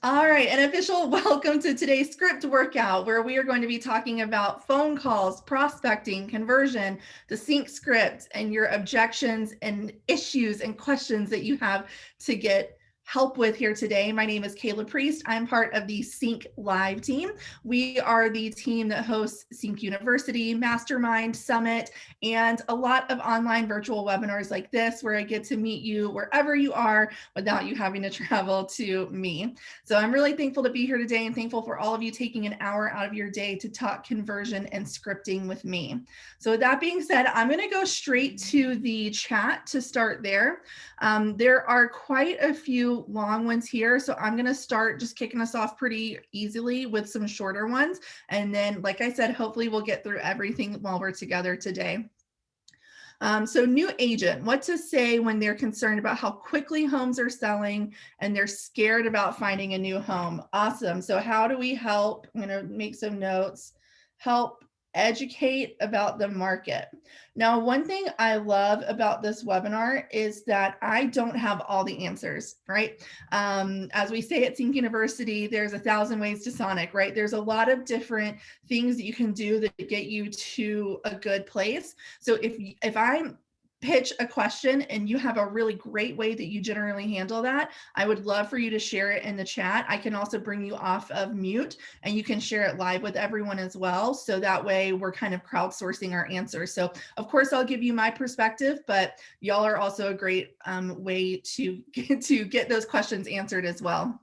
All right, an official welcome to today's script workout where we are going to be talking about phone calls, prospecting, conversion, the CINC script, and your objections and issues and questions that you have to get help with here today. My name is Cayla Priest. I'm part of the CINC Live team. We are the team that hosts CINC University, Mastermind, Summit, and a lot of online virtual webinars like this where I get to meet you wherever you are without you having to travel to me. So I'm really thankful to be here today and thankful for all of you taking an hour out of your day to talk conversion and scripting with me. So with that being said, I'm going to go straight to the chat to start there. There are quite a few long ones here, so I'm going to start just kicking us off pretty easily with some shorter ones. And then, like I said, hopefully we'll get through everything while we're together today. So new agent, what to say when they're concerned about how quickly homes are selling and they're scared about finding a new home. Awesome. So how do we help? I'm going to make some notes. Help educate about the market. Now, one thing I love about this webinar is that I don't have all the answers, right? As we say at CINC University, there's 1,000 ways to Sonic, right? There's a lot of different things that you can do that get you to a good place. So if I pitch a question and you have a really great way that you generally handle that, I would love for you to share it in the chat. I can also bring you off of mute and you can share it live with everyone as well. So that way we're kind of crowdsourcing our answers. So of course I'll give you my perspective, but y'all are also a great way to get those questions answered as well.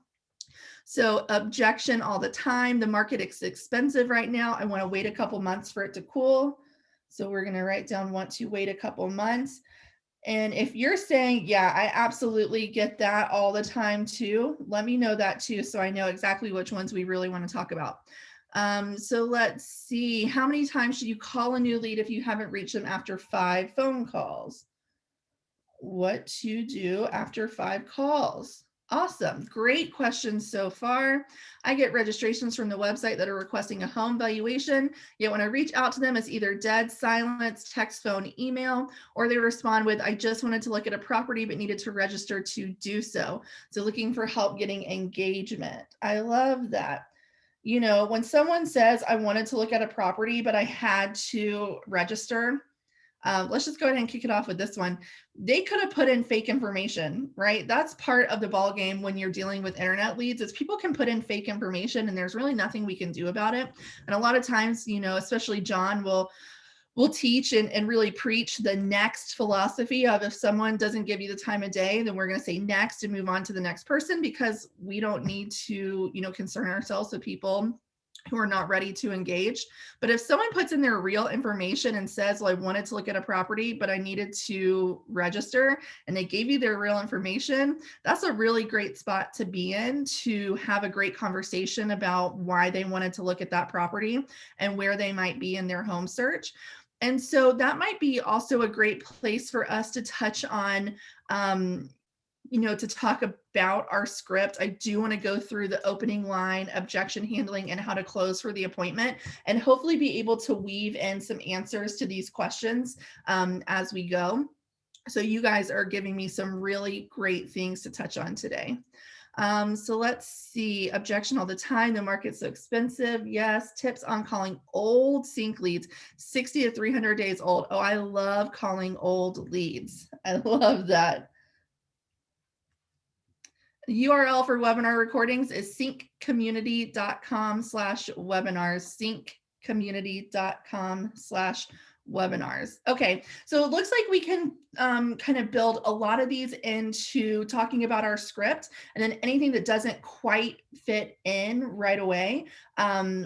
So objection all the time. The market is expensive right now. I want to wait a couple months for it to cool. So we're going to write down want to wait a couple months. And if you're saying, yeah, I absolutely get that all the time too, let me know that too, so I know exactly which ones we really want to talk about. So let's see, how many times should you call a new lead if you haven't reached them after 5 phone calls? What to do after 5 calls? Awesome. Great questions so far. I get registrations from the website that are requesting a home valuation, yet when I reach out to them, it's either dead silence, text, phone, email, or they respond with, I just wanted to look at a property but needed to register to do so. So looking for help getting engagement. I love that. You know, when someone says, I wanted to look at a property, but I had to register, let's just go ahead and kick it off with this one. They could have put in fake information, right? That's part of the ball game when you're dealing with internet leads, is people can put in fake information and there's really nothing we can do about it. And a lot of times, you know, especially John will teach and really preach the next philosophy of, if someone doesn't give you the time of day, then we're going to say next and move on to the next person, because we don't need to, you know, concern ourselves with people who are not ready to engage. But if someone puts in their real information and says, well, I wanted to look at a property, but I needed to register, and they gave you their real information, that's a really great spot to be in to have a great conversation about why they wanted to look at that property and where they might be in their home search. And so that might be also a great place for us to touch on, you know, to talk about our script. I do want to go through the opening line, objection handling, and how to close for the appointment, and hopefully be able to weave in some answers to these questions as we go. So you guys are giving me some really great things to touch on today. So let's see, objection all the time. The market's so expensive. Yes. Tips on calling old CINC leads, 60 to 300 days old. Oh, I love calling old leads. I love that. The URL for webinar recordings is cincommunity.com/webinars, cincommunity.com/webinars. Okay, so it looks like we can kind of build a lot of these into talking about our script, and then anything that doesn't quite fit in right away,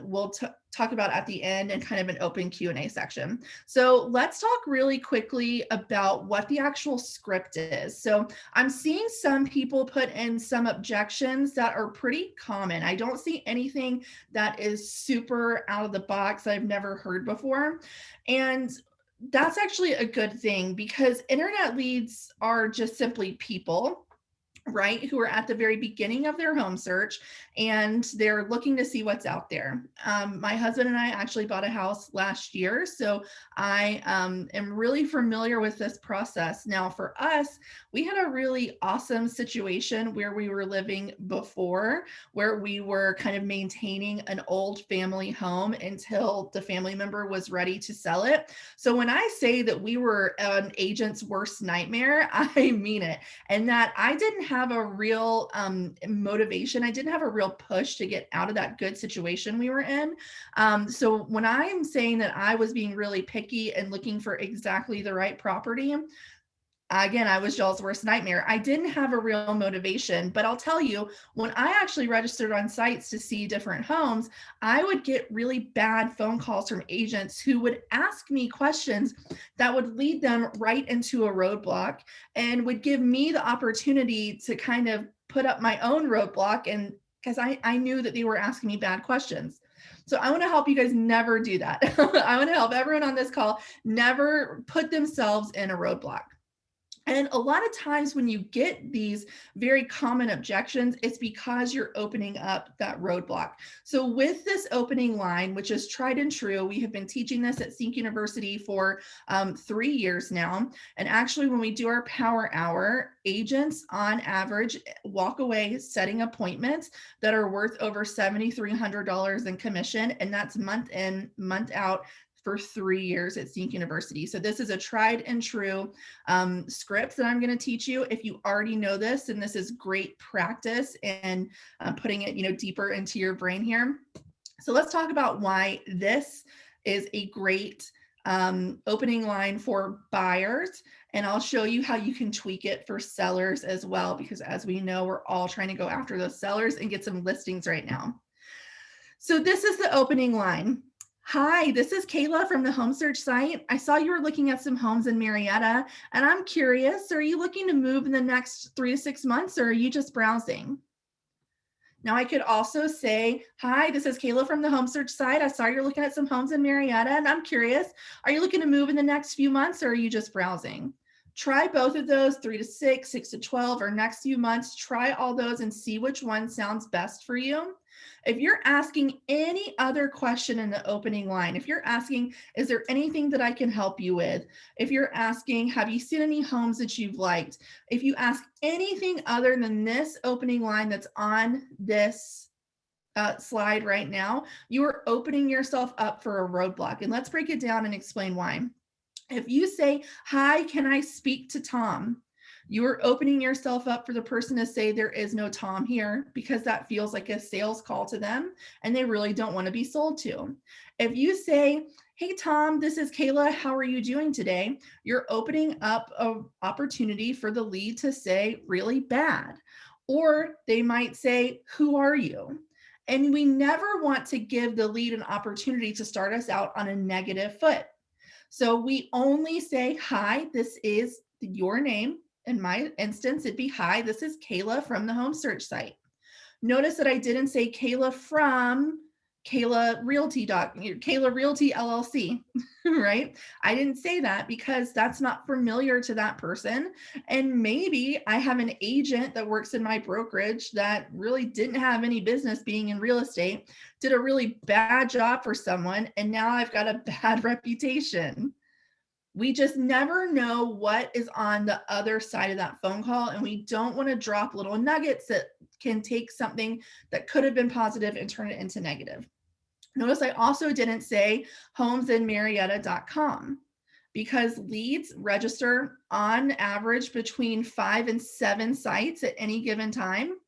we'll talk about at the end and kind of an open Q&A section. So let's talk really quickly about what the actual script is. So I'm seeing some people put in some objections that are pretty common. I don't see anything that is super out of the box that I've never heard before. And that's actually a good thing, because internet leads are just simply people. right, who are at the very beginning of their home search and they're looking to see what's out there. My husband and I actually bought a house last year, so I am really familiar with this process. Now, for us, we had a really awesome situation where we were living before, where we were kind of maintaining an old family home until the family member was ready to sell it. So when I say that we were an agent's worst nightmare, I mean it, and that I didn't have a real motivation. I didn't have a real push to get out of that good situation we were in. So when I'm saying that I was being really picky and looking for exactly the right property, again, I was y'all's worst nightmare. I didn't have a real motivation, but I'll tell you, when I actually registered on sites to see different homes, I would get really bad phone calls from agents who would ask me questions that would lead them right into a roadblock and would give me the opportunity to kind of put up my own roadblock. And because I knew that they were asking me bad questions. So I want to help you guys never do that. I want to help everyone on this call never put themselves in a roadblock. And a lot of times when you get these very common objections, it's because you're opening up that roadblock. So with this opening line, which is tried and true, we have been teaching this at CINC University for 3 years now. And actually, when we do our power hour, agents on average walk away setting appointments that are worth over $7,300 in commission. And that's month in, month out for 3 years at CINC University. So this is a tried and true script that I'm going to teach you. If you already know this, and this is great practice and putting it, deeper into your brain here. So let's talk about why this is a great opening line for buyers. And I'll show you how you can tweak it for sellers as well, because as we know, we're all trying to go after those sellers and get some listings right now. So this is the opening line. Hi, this is Cayla from the home search site. I saw you were looking at some homes in Marietta, and I'm curious, are you looking to move in the next 3 to 6 months, or are you just browsing? Now I could also say, hi, this is Cayla from the home search site. I saw you're looking at some homes in Marietta, and I'm curious, are you looking to move in the next few months, or are you just browsing? Try both of those, 3 to 6, 6 to 12, or next few months. Try all those and see which one sounds best for you. If you're asking any other question in the opening line, if you're asking, is there anything that I can help you with? If you're asking, have you seen any homes that you've liked? If you ask anything other than this opening line that's on this slide right now, you are opening yourself up for a roadblock. And let's break it down and explain why. If you say, hi, can I speak to Tom? You are opening yourself up for the person to say there is no Tom here, because that feels like a sales call to them and they really don't want to be sold to. If you say, hey, Tom, this is Cayla. How are you doing today? You're opening up an opportunity for the lead to say really bad. Or they might say, who are you? And we never want to give the lead an opportunity to start us out on a negative foot. So we only say, hi, this is your name. In my instance, it'd be, hi, this is Cayla from the home search site. Notice that I didn't say Cayla from Cayla Realty LLC, right? I didn't say that because that's not familiar to that person. And maybe I have an agent that works in my brokerage that really didn't have any business being in real estate, did a really bad job for someone, and now I've got a bad reputation. We just never know what is on the other side of that phone call, and we don't want to drop little nuggets that can take something that could have been positive and turn it into negative. Notice I also didn't say homesinmarietta.com, because leads register on average between 5 and 7 sites at any given time.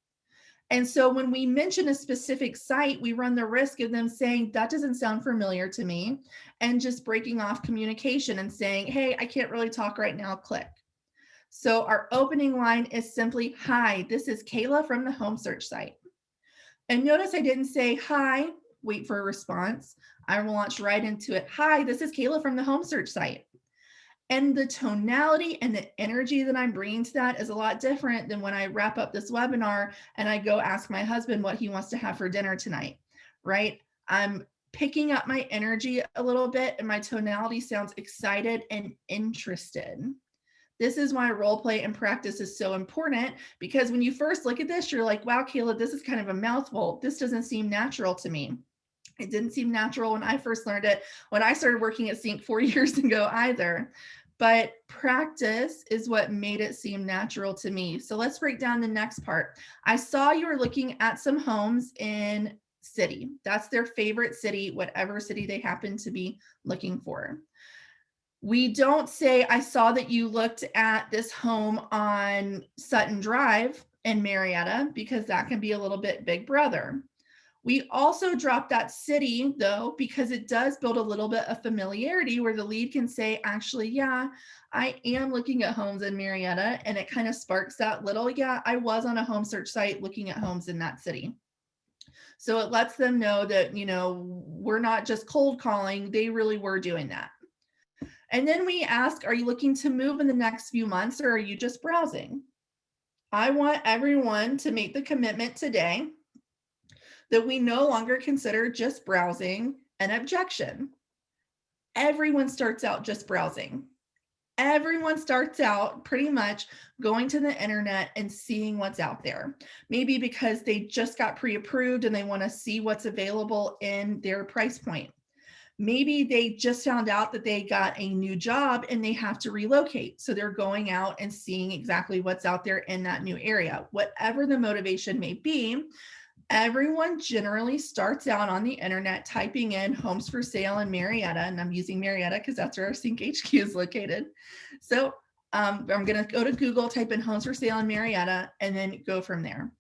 And so when we mention a specific site, we run the risk of them saying, that doesn't sound familiar to me, and just breaking off communication and saying, hey, I can't really talk right now, click. So our opening line is simply, hi, this is Cayla from the home search site. And notice I didn't say, hi, wait for a response. I will launch right into it. Hi, this is Cayla from the home search site. And the tonality and the energy that I'm bringing to that is a lot different than when I wrap up this webinar and I go ask my husband what he wants to have for dinner tonight, right? I'm picking up my energy a little bit and my tonality sounds excited and interested. This is why role play and practice is so important, because when you first look at this, you're like, wow, Cayla, this is kind of a mouthful. This doesn't seem natural to me. It didn't seem natural when I first learned it, when I started working at CINC 4 years ago either. But practice is what made it seem natural to me. So let's break down the next part. I saw you were looking at some homes in city. That's their favorite city, whatever city they happen to be looking for. We don't say, I saw that you looked at this home on Sutton Drive in Marietta, because that can be a little bit big brother. We also drop that city though, because it does build a little bit of familiarity where the lead can say, actually, yeah, I am looking at homes in Marietta. And it kind of sparks that little, yeah, I was on a home search site looking at homes in that city. So it lets them know that, we're not just cold calling, they really were doing that. And then we ask, are you looking to move in the next few months, or are you just browsing? I want everyone to make the commitment today that we no longer consider just browsing an objection. Everyone starts out just browsing. Everyone starts out pretty much going to the internet and seeing what's out there. Maybe because they just got pre-approved and they want to see what's available in their price point. Maybe they just found out that they got a new job and they have to relocate. So they're going out and seeing exactly what's out there in that new area. Whatever the motivation may be, everyone generally starts out on the internet typing in homes for sale in Marietta, and I'm using Marietta because that's where our CINC HQ is located. So I'm going to go to Google, type in homes for sale in Marietta, and then go from there.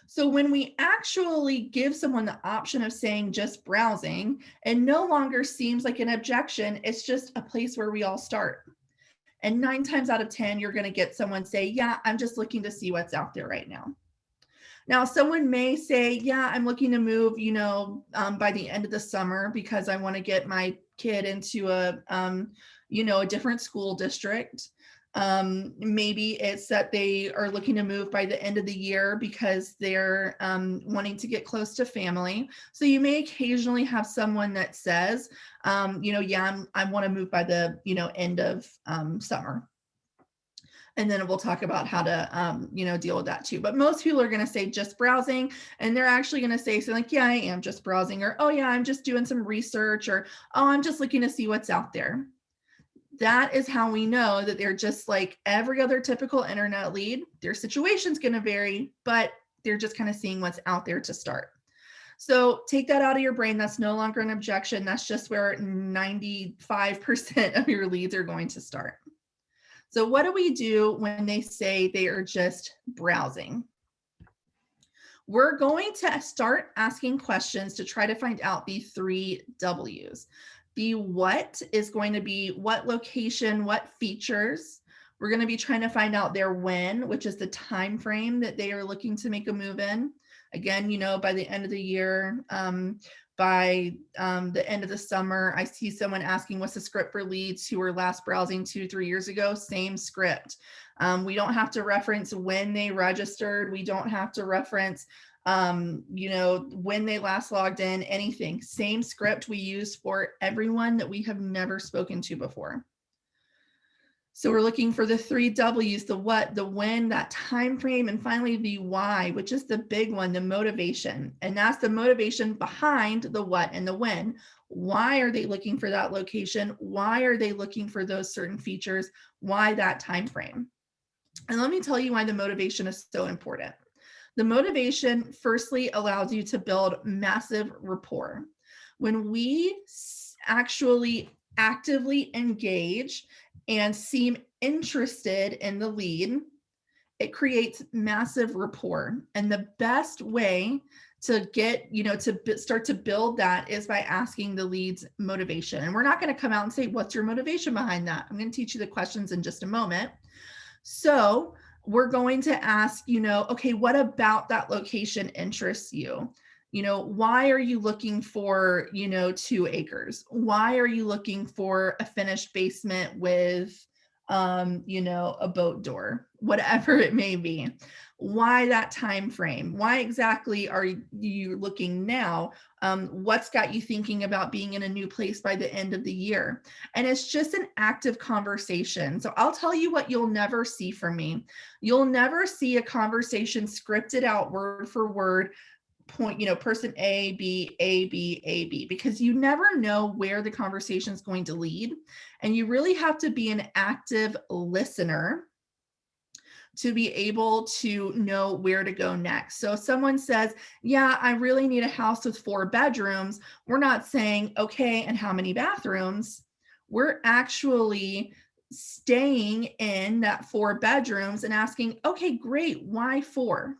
So when we actually give someone the option of saying just browsing, it no longer seems like an objection. It's just a place where we all start. And 9 times out of 10, you're going to get someone say, yeah, I'm just looking to see what's out there right now. Now, someone may say, yeah, I'm looking to move, by the end of the summer because I want to get my kid into a different school district. Maybe it's that they are looking to move by the end of the year because they're wanting to get close to family. So you may occasionally have someone that says, yeah, I want to move by the, end of summer. And then we'll talk about how to, deal with that too. But most people are going to say just browsing, and they're actually going to say something like, yeah, I am just browsing, or, oh yeah, I'm just doing some research, or, oh, I'm just looking to see what's out there. That is how we know that they're just like every other typical internet lead. Their situation's going to vary, but they're just kind of seeing what's out there to start. So take that out of your brain. That's no longer an objection. That's just where 95% of your leads are going to start. So what do we do when they say they are just browsing? We're going to start asking questions to try to find out the 3 W's. The what is going to be what location, what features. We're going to be trying to find out their when, which is the time frame that they are looking to make a move in. Again, by the end of the year, by the end of the summer. I see someone asking, what's the script for leads who were last browsing 2-3 years ago? Same script. We don't have to reference when they registered. We don't have to reference, when they last logged in, anything. Same script we use for everyone that we have never spoken to before. So we're looking for the 3 W's, the what, the when, that time frame, and finally the why, which is the big one, the motivation. And that's the motivation behind the what and the when. Why are they looking for that location? Why are they looking for those certain features? Why that time frame? And let me tell you why the motivation is so important. The motivation firstly allows you to build massive rapport. When we actually actively engage and seem interested in the lead, it creates massive rapport. And the best way to get, start to build that is by asking the lead's motivation. And we're not going to come out and say, what's your motivation behind that? I'm going to teach you the questions in just a moment. So we're going to ask, okay, what about that location interests you? Why are you looking for, 2 acres? Why are you looking for a finished basement with a boat door, whatever it may be. Why that time frame? Why exactly are you looking now? What's got you thinking about being in a new place by the end of the year? And it's just an active conversation. So I'll tell you what you'll never see from me. You'll never see a conversation scripted out word for word, point, person A, B, A, B, A, B, because you never know where the conversation is going to lead. And you really have to be an active listener to be able to know where to go next. So if someone says, yeah, I really need a house with 4 bedrooms, we're not saying, okay, and how many bathrooms? We're actually staying in that 4 bedrooms and asking, okay, great, why 4?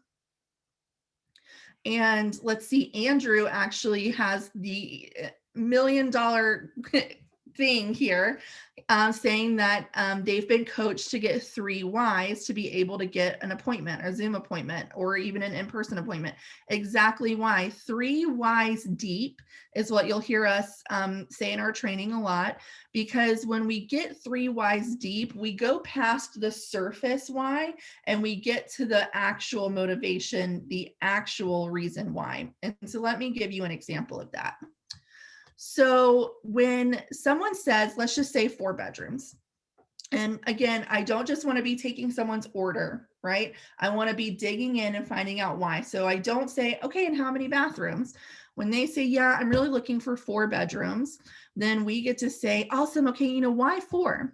And let's see, Andrew actually has the $1 million thing here, saying that they've been coached to get 3 whys to be able to get an appointment, a Zoom appointment, or even an in-person appointment. Exactly why. 3 whys deep is what you'll hear us say in our training a lot, because when we get 3 whys deep, we go past the surface why and we get to the actual motivation, the actual reason why. And so let me give you an example of that. So when someone says, let's just say 4 bedrooms, and again, I don't just want to be taking someone's order, right? I want to be digging in and finding out why. So I don't say, okay, and how many bathrooms? When they say, yeah, I'm really looking for 4 bedrooms, then we get to say, awesome, okay, why 4?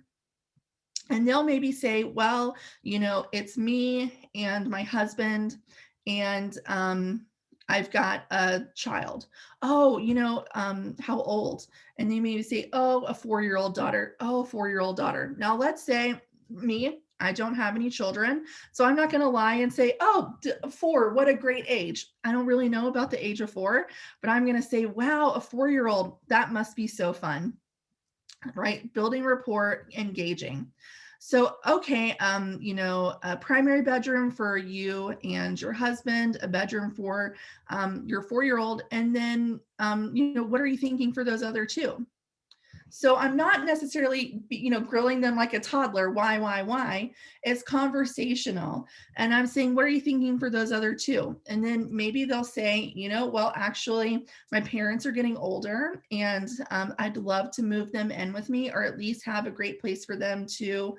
And they'll maybe say, well, it's me and my husband, and I've got a child. Oh, how old? And they maybe say, oh, a 4-year-old daughter. Oh, a 4-year-old daughter. Now let's say me, I don't have any children, so I'm not going to lie and say, oh, 4, what a great age. I don't really know about the age of 4, but I'm going to say, wow, a 4-year-old, that must be so fun, right? Building rapport, engaging. So, okay, a primary bedroom for you and your husband, a bedroom for your 4-year-old, and then, what are you thinking for those other 2? So I'm not necessarily, grilling them like a toddler. Why? It's conversational. And I'm saying, what are you thinking for those other 2? And then maybe they'll say, well, actually, my parents are getting older and I'd love to move them in with me, or at least have a great place for them to,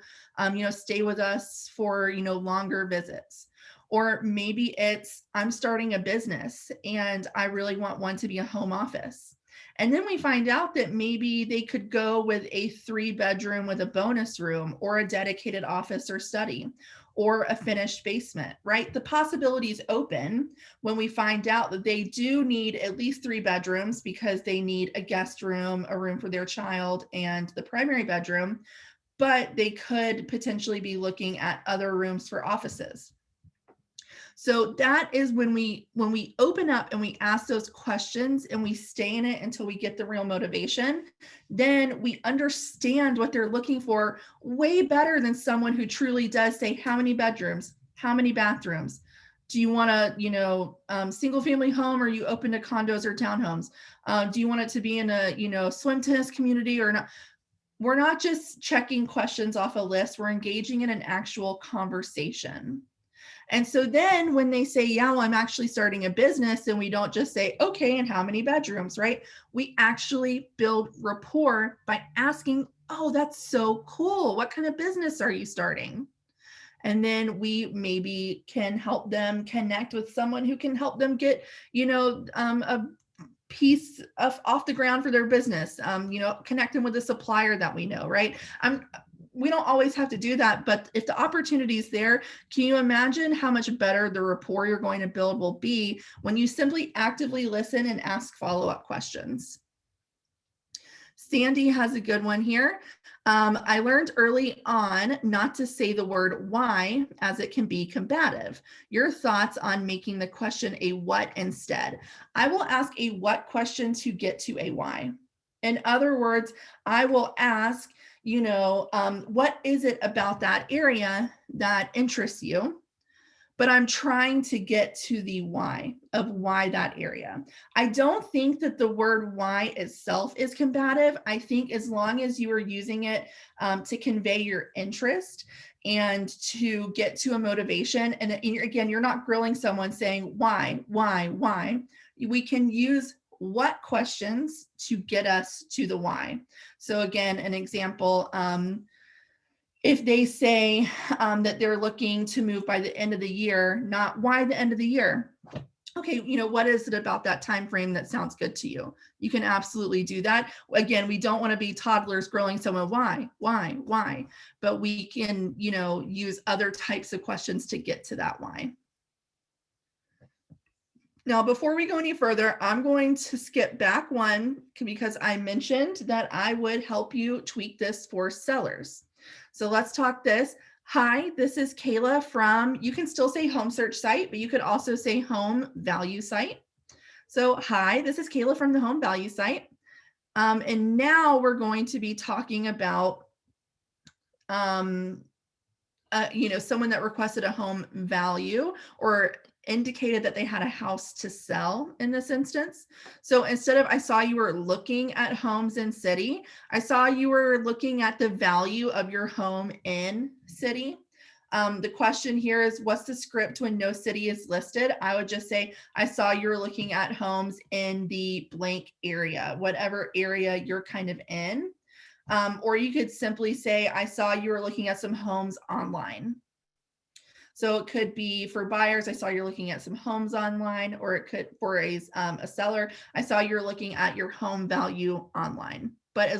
stay with us for, longer visits. Or maybe it's, I'm starting a business and I really want one to be a home office. And then we find out that maybe they could go with a 3-bedroom with a bonus room, or a dedicated office or study, or a finished basement, right? The possibilities open when we find out that they do need at least 3 bedrooms because they need a guest room, a room for their child, and the primary bedroom, but they could potentially be looking at other rooms for offices. So that is when we open up and we ask those questions and we stay in it until we get the real motivation, then we understand what they're looking for way better than someone who truly does say, how many bedrooms, how many bathrooms? Do you want a, single family home, or are you open to condos or townhomes? Do you want it to be in a, swim tennis community or not? We're not just checking questions off a list. We're engaging in an actual conversation. And so then when they say, yeah, well, I'm actually starting a business, and we don't just say, okay, and how many bedrooms, right? We actually build rapport by asking, oh, that's so cool. What kind of business are you starting? And then we maybe can help them connect with someone who can help them get, a piece of off the ground for their business, connect them with a supplier that we know, right? We don't always have to do that, but if the opportunity is there, can you imagine how much better the rapport you're going to build will be when you simply actively listen and ask follow-up questions? Sandy has a good one here. I learned early on not to say the word why, as it can be combative. Your thoughts on making the question a what instead? I will ask a what question to get to a why. In other words, I will ask, what is it about that area that interests you? but I'm trying to get to the why of why that area. I don't think that the word why itself is combative. I think as long as you are using it to convey your interest and to get to a motivation, and again, you're not grilling someone saying why. We can use what questions to get us to the why. So again, an example, if they say that they're looking to move by the end of the year, not why the end of the year. Okay, what is it about that time frame that sounds good to you? You can absolutely do that. Again, we don't want to be toddlers grilling someone why, but we can, use other types of questions to get to that why. Now, before we go any further, I'm going to skip back one because I mentioned that I would help you tweak this for sellers. So let's talk this. Hi, this is Cayla from, you can still say home search site, but you could also say home value site. So hi, this is Cayla from the home value site. And now we're going to be talking about, someone that requested a home value or indicated that they had a house to sell in this instance. So instead of I saw you were looking at homes in city, I saw you were looking at the value of your home in city. The question here is, what's the script when no city is listed? I would just say, I saw you were looking at homes in the blank area, whatever area you're kind of in. Or you could simply say, I saw you were looking at some homes online. So it could be for buyers, I saw you're looking at some homes online, or it could, for a seller, I saw you're looking at your home value online. But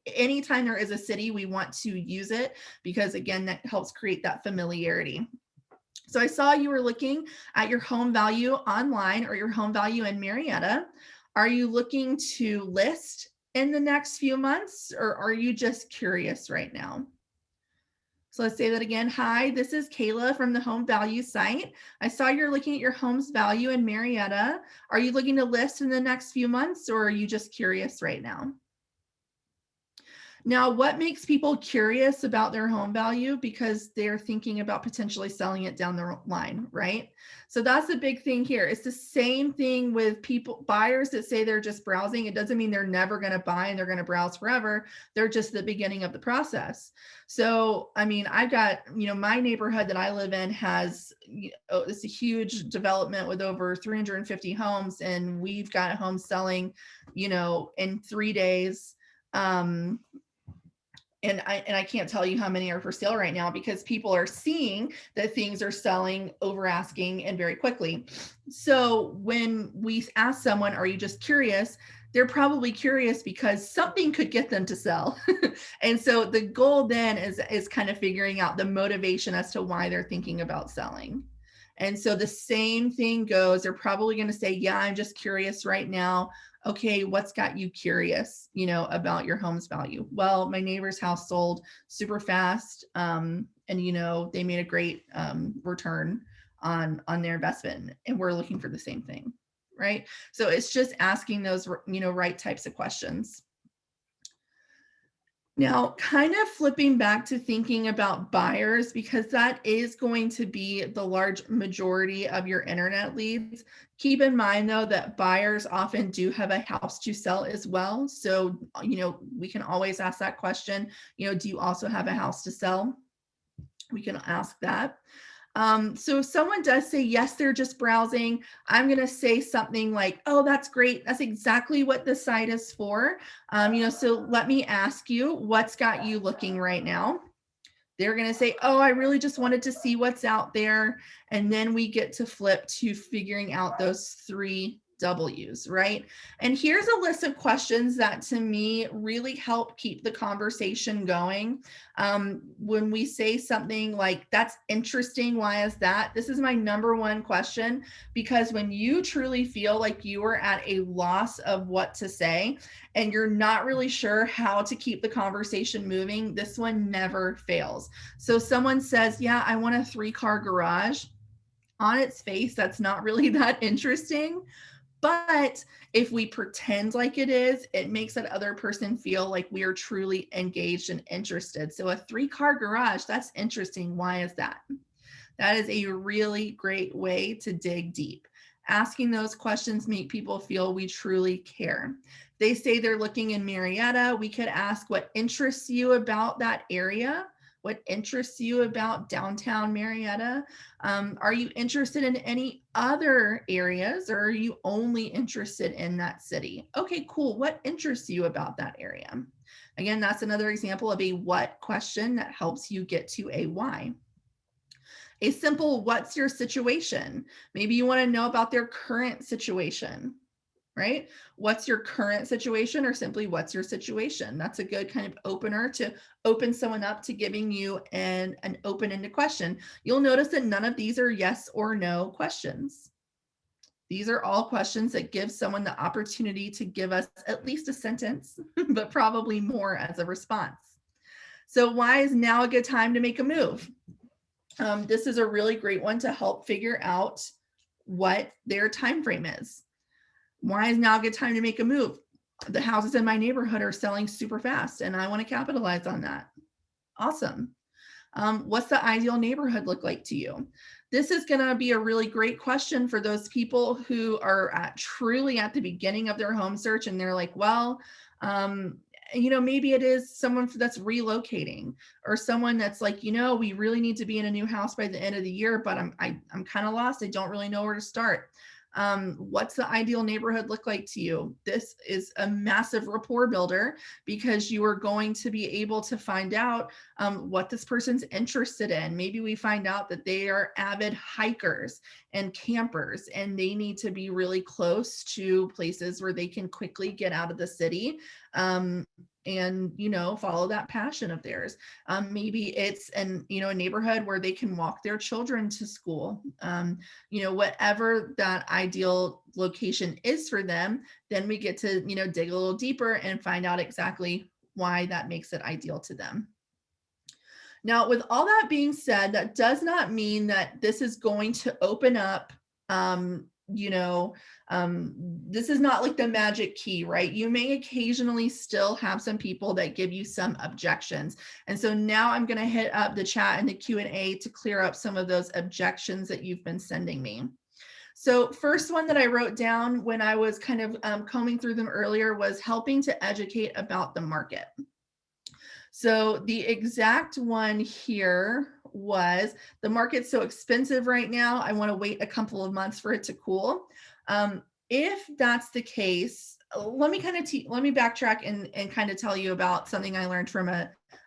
anytime there is a city, we want to use it because again, that helps create that familiarity. So I saw you were looking at your home value online or your home value in Marietta. Are you looking to list in the next few months, or are you just curious right now? So let's say that again. Hi, this is Cayla from the home value site. I saw you're looking at your home's value in Marietta. Are you looking to list in the next few months, or are you just curious right now? Now, what makes people curious about their home value? Because they're thinking about potentially selling it down the line, right? So that's the big thing here. It's the same thing with buyers that say they're just browsing. It doesn't mean they're never going to buy and they're going to browse forever. They're just the beginning of the process. So, I mean, I've got, my neighborhood that I live in has, it's a huge development with over 350 homes, and we've got homes selling, in 3 days. And I can't tell you how many are for sale right now because people are seeing that things are selling over asking and very quickly. So when we ask someone, are you just curious? They're probably curious because something could get them to sell. And so the goal then is kind of figuring out the motivation as to why they're thinking about selling. And so the same thing goes, they're probably going to say, yeah, I'm just curious right now. Okay, what's got you curious, about your home's value? Well, my neighbor's house sold super fast. And, they made a great return on their investment, and we're looking for the same thing, right? So it's just asking those, right types of questions. Now, kind of flipping back to thinking about buyers, because that is going to be the large majority of your internet leads. Keep in mind, though, that buyers often do have a house to sell as well. So, we can always ask that question, do you also have a house to sell? We can ask that. So if someone does say, yes, they're just browsing, I'm going to say something like, oh, that's great. That's exactly what the site is for. So let me ask you, what's got you looking right now? They're going to say, oh, I really just wanted to see what's out there. And then we get to flip to figuring out those 3 W's, right? And here's a list of questions that to me really help keep the conversation going. When we say something like, that's interesting, why is that? This is my number one question, because when you truly feel like you are at a loss of what to say and you're not really sure how to keep the conversation moving, this one never fails. So someone says, yeah, I want a 3-car garage. On its face, that's not really that interesting. But if we pretend like it is, it makes that other person feel like we are truly engaged and interested. So a 3-car garage, that's interesting. Why is that? That is a really great way to dig deep. Asking those questions make people feel we truly care. They say they're looking in Marietta. We could ask what interests you about that area. What interests you about downtown Marietta? Are you interested in any other areas, or are you only interested in that city? Okay, cool. What interests you about that area? Again, that's another example of a what question that helps you get to a why. A simple what's your situation? Maybe you want to know about their current situation, right? What's your current situation, or simply what's your situation? That's a good kind of opener to open someone up to giving you an open-ended question. You'll notice that none of these are yes or no questions. These are all questions that give someone the opportunity to give us at least a sentence, but probably more as a response. So why is now a good time to make a move? This is a really great one to help figure out what their time frame is. Why is now a good time to make a move? The houses in my neighborhood are selling super fast and I want to capitalize on that. Awesome. What's the ideal neighborhood look like to you? This is going to be a really great question for those people who are truly at the beginning of their home search and they're like, well, maybe it is someone that's relocating, or someone that's like, we really need to be in a new house by the end of the year, but I'm kind of lost. I don't really know where to start. What's the ideal neighborhood look like to you? This is a massive rapport builder because you are going to be able to find out what this person's interested in. Maybe we find out that they are avid hikers and campers, and they need to be really close to places where they can quickly get out of the city and follow that passion of theirs. Maybe it's a neighborhood where they can walk their children to school. Whatever that ideal location is for them, then we get to dig a little deeper and find out exactly why that makes it ideal to them. Now, with all that being said, that does not mean that this is going to open up this is not like the magic key, right? You may occasionally still have some people that give you some objections. And so now I'm going to hit up the chat and the Q&A to clear up some of those objections that you've been sending me. So first one that I wrote down when I was kind of combing through them earlier was helping to educate about the market. So the exact one here was, the market's so expensive right now, I want to wait a couple of months for it to cool. If that's the case, let me backtrack and kind of tell you about something I learned from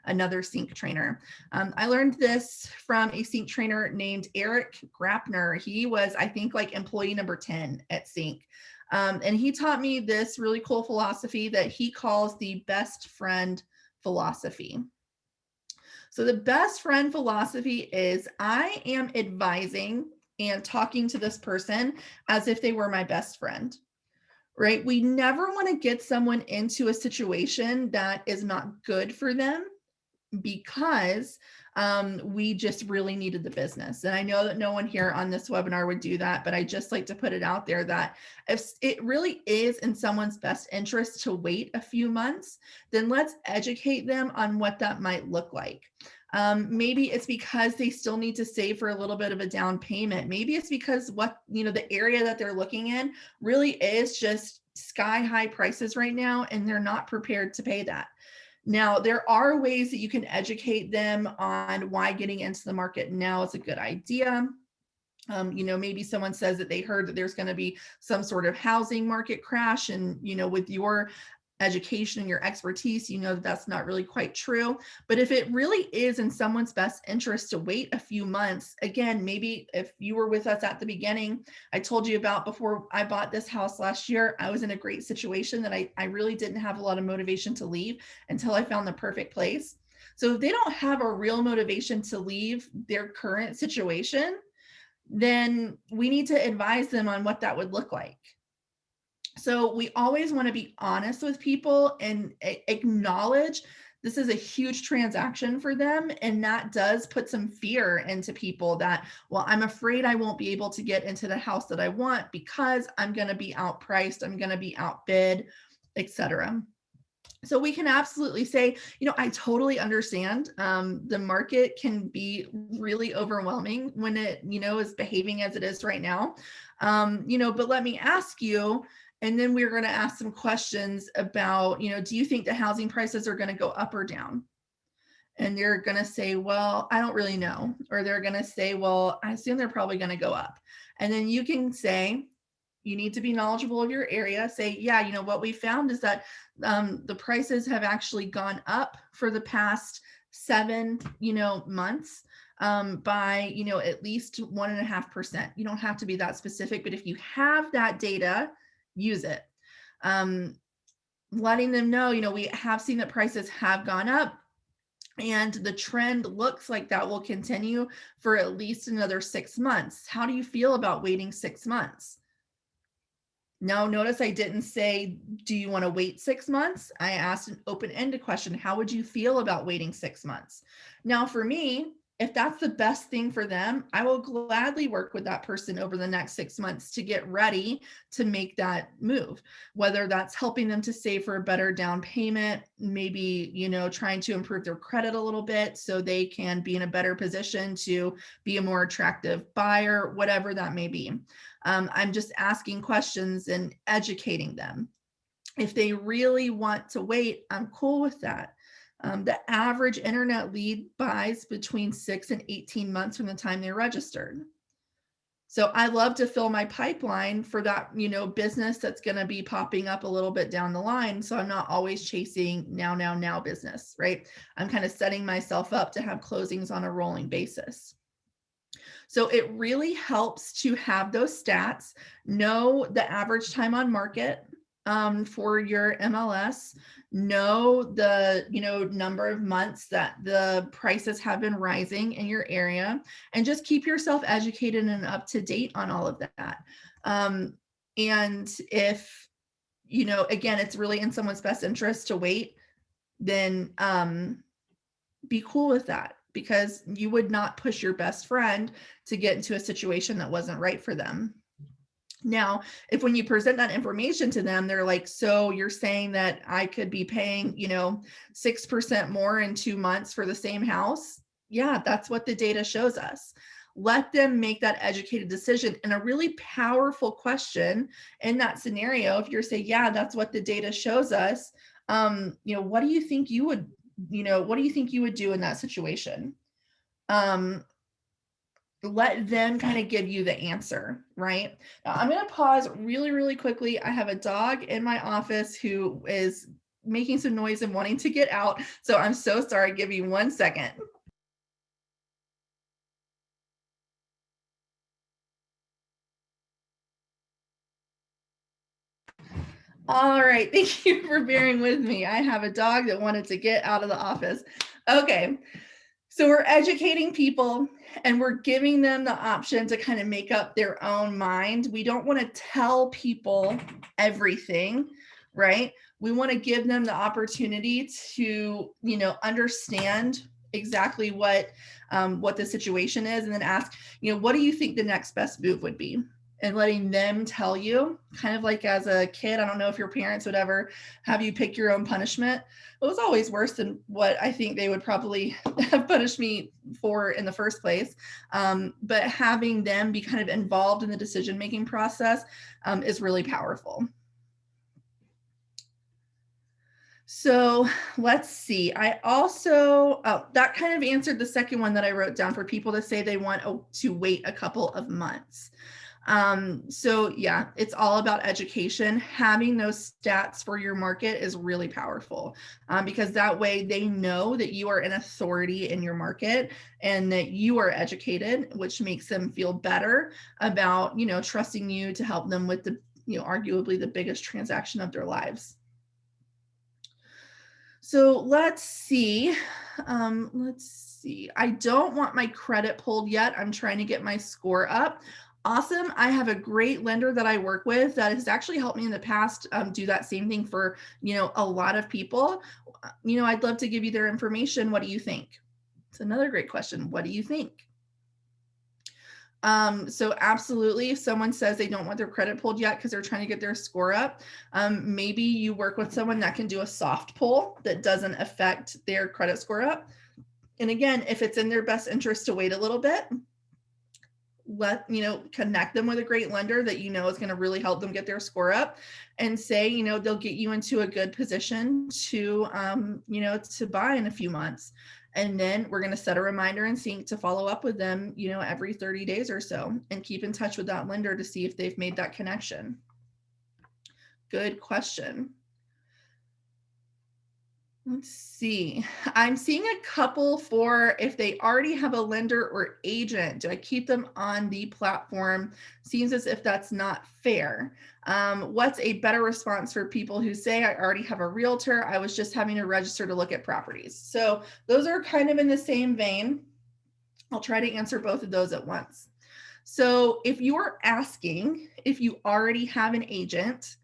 another CINC trainer. I learned this from a CINC trainer named Eric Grappner. He was, I think, like employee number 10 at CINC. And he taught me this really cool philosophy that he calls the best friend philosophy. So the best friend philosophy is, I am advising and talking to this person as if they were my best friend, right? We never want to get someone into a situation that is not good for them because we just really needed the business. And I know that no one here on this webinar would do that, but I just like to put it out there that if it really is in someone's best interest to wait a few months, then let's educate them on what that might look like. Maybe it's because they still need to save for a little bit of a down payment. Maybe it's because the area that they're looking in really is just sky high prices right now, and they're not prepared to pay that. Now, there are ways that you can educate them on why getting into the market now is a good idea. Maybe someone says that they heard that there's going to be some sort of housing market crash, and with your education and your expertise, that that's not really quite true. But if it really is in someone's best interest to wait a few months, again, maybe if you were with us at the beginning, I told you about before I bought this house last year, I was in a great situation that I really didn't have a lot of motivation to leave until I found the perfect place. So if they don't have a real motivation to leave their current situation, then we need to advise them on what that would look like. So we always want to be honest with people and acknowledge this is a huge transaction for them. And that does put some fear into people that, well, I'm afraid I won't be able to get into the house that I want because I'm going to be outpriced, I'm going to be outbid, etc. So we can absolutely say, I totally understand. The market can be really overwhelming when it, is behaving as it is right now. But let me ask you, and then we're going to ask some questions about, do you think the housing prices are going to go up or down? And you're going to say, well, I don't really know. Or they're going to say, well, I assume they're probably going to go up. And then you can say, you need to be knowledgeable of your area. Say, yeah, what we found is that the prices have actually gone up for the past 7, months by, at least 1.5%. You don't have to be that specific, but if you have that data, use it. Letting them know, we have seen that prices have gone up, and the trend looks like that will continue for at least another 6 months. How do you feel about waiting 6 months? Now, notice I didn't say, do you want to wait 6 months? I asked an open-ended question. How would you feel about waiting 6 months? Now, for me, if that's the best thing for them, I will gladly work with that person over the next 6 months to get ready to make that move, whether that's helping them to save for a better down payment, maybe, trying to improve their credit a little bit so they can be in a better position to be a more attractive buyer, whatever that may be. I'm just asking questions and educating them. If they really want to wait, I'm cool with that. The average internet lead buys between 6 and 18 months from the time they're registered. So I love to fill my pipeline for that, business that's going to be popping up a little bit down the line. So I'm not always chasing now business, right? I'm kind of setting myself up to have closings on a rolling basis. So it really helps to have those stats, know the average time on market for your MLS, know the number of months that the prices have been rising in your area, and just keep yourself educated and up to date on all of that. And if again, it's really in someone's best interest to wait, then be cool with that, because you would not push your best friend to get into a situation that wasn't right for them. Now, if when you present that information to them, they're like, so you're saying that I could be paying, 6% more in 2 months for the same house? Yeah, that's what the data shows us. Let them make that educated decision. And a really powerful question in that scenario, if you're saying, yeah, that's what the data shows us, what do you think you would do in that situation? Let them kind of give you the answer, right? Now, I'm going to pause really, really quickly. I have a dog in my office who is making some noise and wanting to get out. So I'm so sorry. Give me 1 second. All right. Thank you for bearing with me. I have a dog that wanted to get out of the office. Okay. So we're educating people and we're giving them the option to kind of make up their own mind. We don't want to tell people everything, right? We want to give them the opportunity to, understand exactly what the situation is, and then ask, what do you think the next best move would be? And letting them tell you, kind of like as a kid, I don't know if your parents would ever have you pick your own punishment. It was always worse than what I think they would probably have punished me for in the first place. But having them be kind of involved in the decision-making process is really powerful. So let's see. I also, that kind of answered the second one that I wrote down for people to say they want to wait a couple of months. So yeah, it's all about education. Having those stats for your market is really powerful, because that way they know that you are an authority in your market and that you are educated, which makes them feel better about, trusting you to help them with the, arguably the biggest transaction of their lives. So let's see. I don't want my credit pulled yet. I'm trying to get my score up. Awesome. I have a great lender that I work with that has actually helped me in the past do that same thing for, a lot of people. I'd love to give you their information. What do you think? It's another great question. What do you think? So absolutely, if someone says they don't want their credit pulled yet because they're trying to get their score up, maybe you work with someone that can do a soft pull that doesn't affect their credit score up. And again, if it's in their best interest to wait a little bit, connect them with a great lender that is going to really help them get their score up, and say, they'll get you into a good position to to buy in a few months. And then we're going to set a reminder in CINC to follow up with them every 30 days or so, and keep in touch with that lender to see if they've made that connection. Good question. Let's see. I'm seeing a couple for if they already have a lender or agent, do I keep them on the platform? Seems as if that's not fair. What's a better response for people who say, I already have a realtor, I was just having to register to look at properties? So those are kind of in the same vein. I'll try to answer both of those at once. So if you're asking if you already have an agent,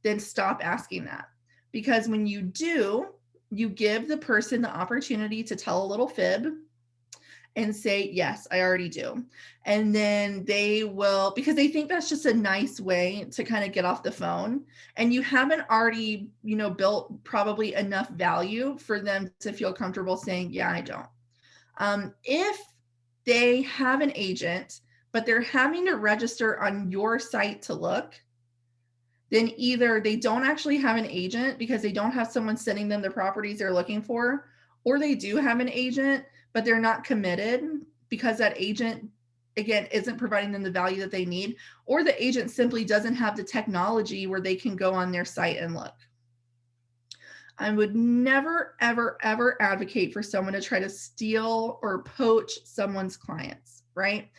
then stop asking that. Because when you do, you give the person the opportunity to tell a little fib and say, yes, I already do. And then they will, because they think that's just a nice way to kind of get off the phone. And you haven't already, built probably enough value for them to feel comfortable saying, yeah, I don't. If they have an agent, but they're having to register on your site to look, then either they don't actually have an agent because they don't have someone sending them the properties they're looking for, or they do have an agent, but they're not committed because that agent, again, isn't providing them the value that they need, or the agent simply doesn't have the technology where they can go on their site and look. I would never, ever, ever advocate for someone to try to steal or poach someone's clients, right?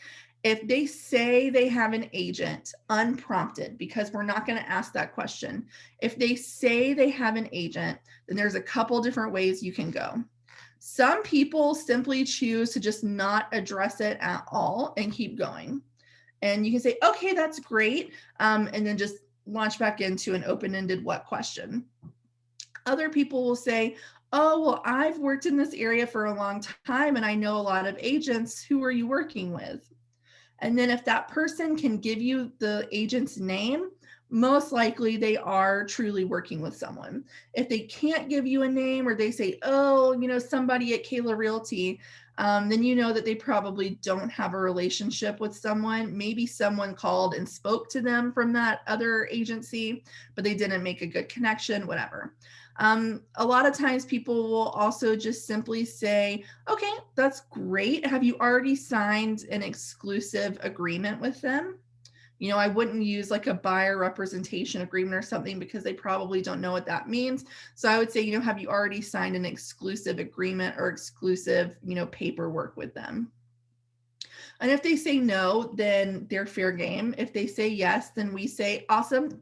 If they say they have an agent unprompted, because we're not going to ask that question, if they say they have an agent, then there's a couple different ways you can go. Some people simply choose to just not address it at all and keep going. And you can say, okay, that's great. And then just launch back into an open-ended what question. Other people will say, oh, well, I've worked in this area for a long time and I know a lot of agents. Who are you working with? And then if that person can give you the agent's name, most likely they are truly working with someone. If they can't give you a name, or they say, oh, somebody at Cayla Realty, then you know that they probably don't have a relationship with someone. Maybe someone called and spoke to them from that other agency, but they didn't make a good connection, whatever. A lot of times people will also just simply say, okay, that's great. Have you already signed an exclusive agreement with them? I wouldn't use like a buyer representation agreement or something because they probably don't know what that means. So I would say, have you already signed an exclusive agreement or exclusive, paperwork with them? And if they say no, then they're fair game. If they say yes, then we say, awesome,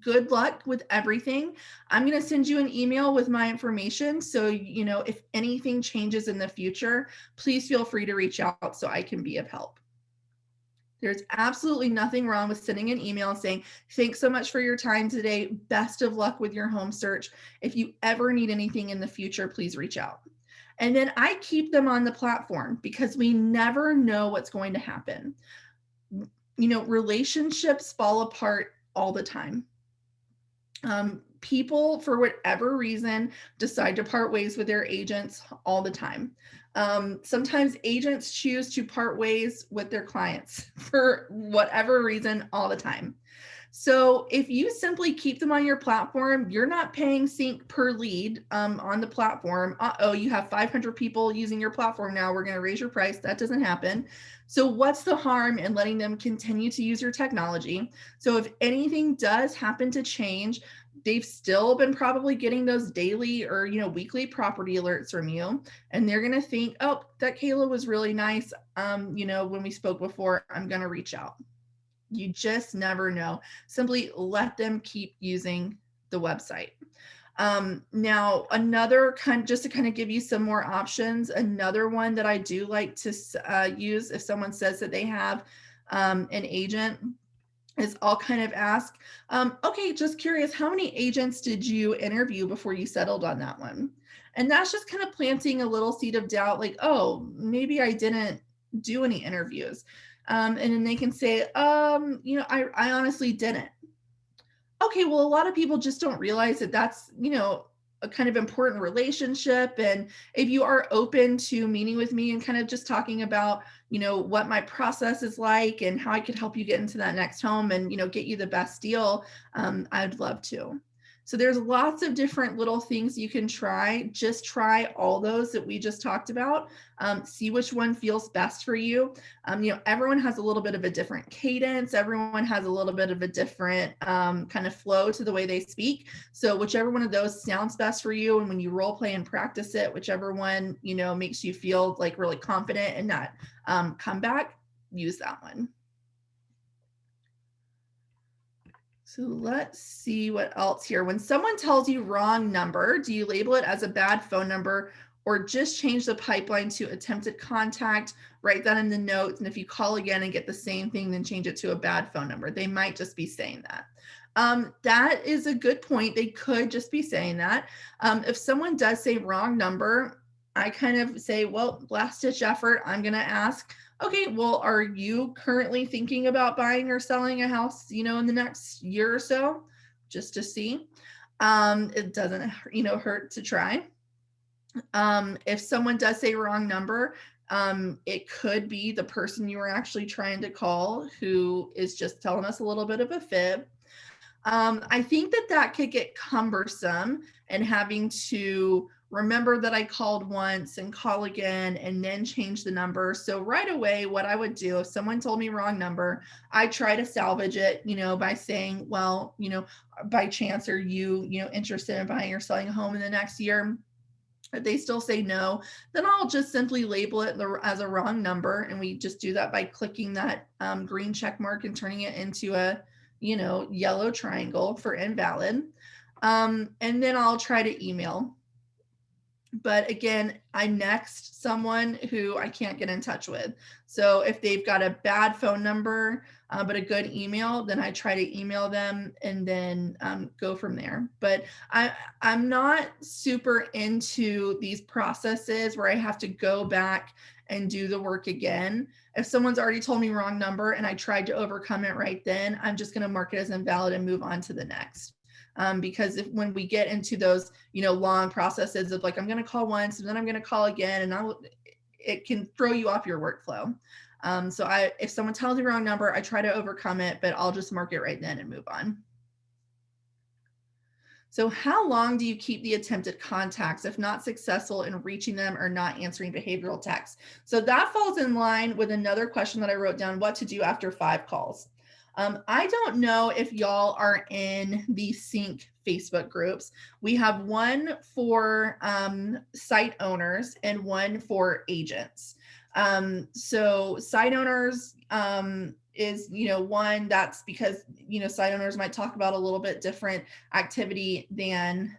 good luck with everything. I'm going to send you an email with my information. So, if anything changes in the future, please feel free to reach out so I can be of help. There's absolutely nothing wrong with sending an email saying, thanks so much for your time today. Best of luck with your home search. If you ever need anything in the future, please reach out. And then I keep them on the platform because we never know what's going to happen. Relationships fall apart all the time. People, for whatever reason, decide to part ways with their agents all the time. Sometimes agents choose to part ways with their clients for whatever reason all the time. So if you simply keep them on your platform, you're not paying CINC per lead on the platform. You have 500 people using your platform now, we're going to raise your price. That doesn't happen. So what's the harm in letting them continue to use your technology? So if anything does happen to change, they've still been probably getting those daily or weekly property alerts from you, and they're going to think, oh, that Cayla was really nice. When we spoke before, I'm going to reach out. You just never know. Simply let them keep using the website. Now, another just to kind of give you some more options, another one that I do like to use if someone says that they have an agent is I'll kind of ask, okay, just curious, how many agents did you interview before you settled on that one? And that's just kind of planting a little seed of doubt, like, oh, maybe I didn't do any interviews. And then they can say, I honestly didn't. Okay, well, a lot of people just don't realize that that's, a kind of important relationship. And if you are open to meeting with me and kind of just talking about, what my process is like and how I could help you get into that next home and, get you the best deal, I'd love to. So there's lots of different little things you can try. Just try all those that we just talked about. See which one feels best for you. Everyone has a little bit of a different cadence. Everyone has a little bit of a different kind of flow to the way they speak. So whichever one of those sounds best for you, and when you role play and practice it, whichever one makes you feel like really confident in that comeback, use that one. So let's see what else here. When someone tells you wrong number, do you label it as a bad phone number or just change the pipeline to attempted contact, write that in the notes, and if you call again and get the same thing, then change it to a bad phone number? They might just be saying that. That is a good point. They could just be saying that. If someone does say wrong number, I kind of say, well, last ditch effort, I'm going to ask, okay, well, are you currently thinking about buying or selling a house, in the next year or so? Just to see. It doesn't, hurt to try. If someone does say wrong number, it could be the person you were actually trying to call who is just telling us a little bit of a fib. I think that could get cumbersome and having to remember that I called once and call again and then change the number. So right away, what I would do if someone told me wrong number, I try to salvage it, by saying, well, by chance, are you, interested in buying or selling a home in the next year? If they still say no, then I'll just simply label it as a wrong number. And we just do that by clicking that green check mark and turning it into a, yellow triangle for invalid. And then I'll try to email. But again, I next someone who I can't get in touch with. So if they've got a bad phone number, but a good email, then I try to email them and then go from there. But I'm not super into these processes where I have to go back and do the work again. If someone's already told me wrong number and I tried to overcome it right then, I'm just going to mark it as invalid and move on to the next. Because when we get into those, long processes of like, I'm going to call once and then I'm going to call again, and it can throw you off your workflow. So if someone tells me the wrong number, I try to overcome it, but I'll just mark it right then and move on. So how long do you keep the attempted contacts if not successful in reaching them or not answering behavioral texts? So that falls in line with another question that I wrote down, what to do after 5 calls. I don't know if y'all are in the CINC Facebook groups. We have one for site owners and one for agents. So site owners is, one that's because, site owners might talk about a little bit different activity than,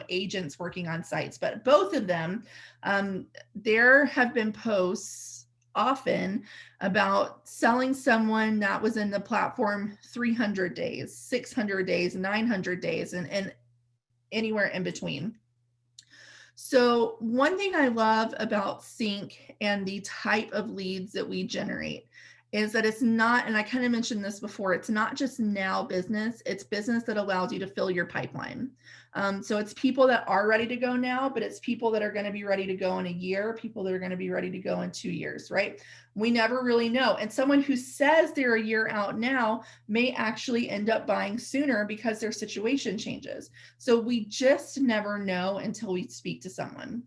agents working on sites. But both of them, there have been posts often about selling someone that was in the platform 300 days, 600 days, 900 days, and anywhere in between. So one thing I love about CINC and the type of leads that we generate is that it's not, and I kind of mentioned this before, it's not just now business, it's business that allows you to fill your pipeline. So it's people that are ready to go now, but it's people that are going to be ready to go in a year, people that are going to be ready to go in 2 years, right? We never really know. And someone who says they're a year out now may actually end up buying sooner because their situation changes. So we just never know until we speak to someone.